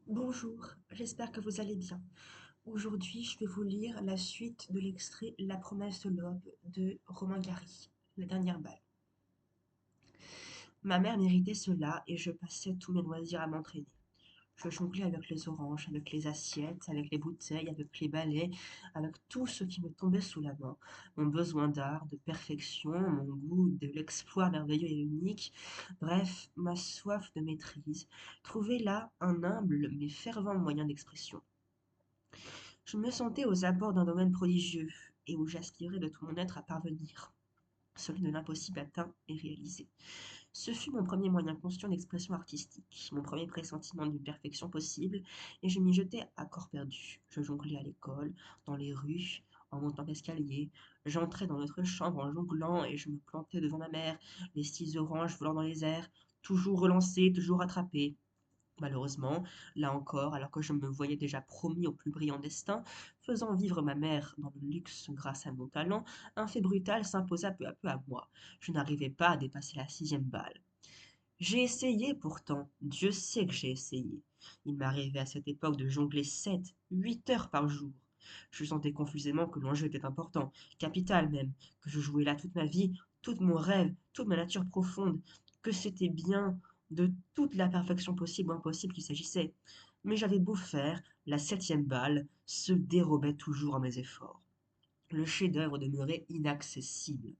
Bonjour, j'espère que vous allez bien. Aujourd'hui, je vais vous lire la suite de l'extrait La promesse de l'aube de Romain Gary, La dernière balle. Ma mère méritait cela et je passais tous mes loisirs à m'entraîner. Je jonglais avec les oranges, avec les assiettes, avec les bouteilles, avec les balais, avec tout ce qui me tombait sous la main. Mon besoin d'art, de perfection, mon goût de l'exploit merveilleux et unique, bref, ma soif de maîtrise, trouvait là un humble mais fervent moyen d'expression. Je me sentais aux abords d'un domaine prodigieux, et où j'aspirais de tout mon être à parvenir, celui de l'impossible atteint et réalisé. Ce fut mon premier moyen conscient d'expression artistique, mon premier pressentiment d'une perfection possible, et je m'y jetai à corps perdu. Je jonglais à l'école, dans les rues, en montant l'escalier. J'entrais dans notre chambre en jonglant, et je me plantais devant ma mère, les 6 oranges volant dans les airs, toujours relancées, toujours attrapées. Malheureusement, là encore, alors que je me voyais déjà promis au plus brillant destin, faisant vivre ma mère dans le luxe grâce à mon talent, un fait brutal s'imposa peu à peu à moi. Je n'arrivais pas à dépasser la 6e balle. J'ai essayé pourtant, Dieu sait que j'ai essayé. Il m'arrivait à cette époque de jongler 7, 8 heures par jour. Je sentais confusément que l'enjeu était important, capital même, que je jouais là toute ma vie, tout mon rêve, toute ma nature profonde, que c'était bien de toute la perfection possible ou impossible qu'il s'agissait. Mais j'avais beau faire, la 7e balle se dérobait toujours à mes efforts. Le chef-d'œuvre demeurait inaccessible,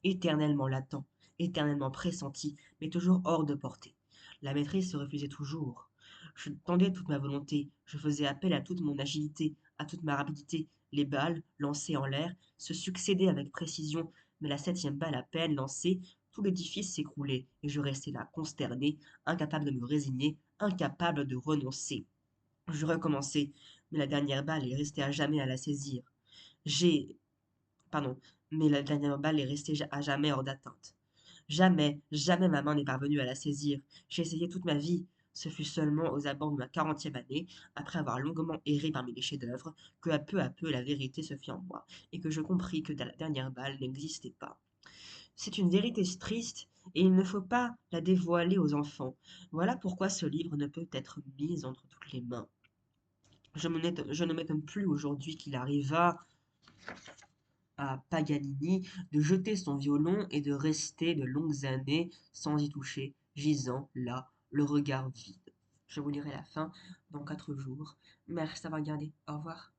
éternellement latent, éternellement pressenti, mais toujours hors de portée. La maîtrise se refusait toujours. Je tendais toute ma volonté, je faisais appel à toute mon agilité, à toute ma rapidité. Les balles, lancées en l'air, se succédaient avec précision, mais la 7e balle à peine lancée, tout l'édifice s'écroulait, et je restais là, consterné, incapable de me résigner, incapable de renoncer. Je recommençai, mais la dernière balle est restée à jamais à la saisir. J'ai Pardon, mais la dernière balle est restée à jamais hors d'atteinte. Jamais, jamais ma main n'est parvenue à la saisir. J'ai essayé toute ma vie. Ce fut seulement aux abords de ma 40e année, après avoir longuement erré parmi les chefs-d'œuvre, que à peu la vérité se fit en moi, et que je compris que la dernière balle n'existait pas. C'est une vérité triste, et il ne faut pas la dévoiler aux enfants. Voilà pourquoi ce livre ne peut être mis entre toutes les mains. Je ne m'étonne plus aujourd'hui qu'il arriva à Paganini de jeter son violon et de rester de longues années sans y toucher, gisant là, le regard vide. Je vous lirai la fin dans 4 jours. Merci d'avoir regardé. Au revoir.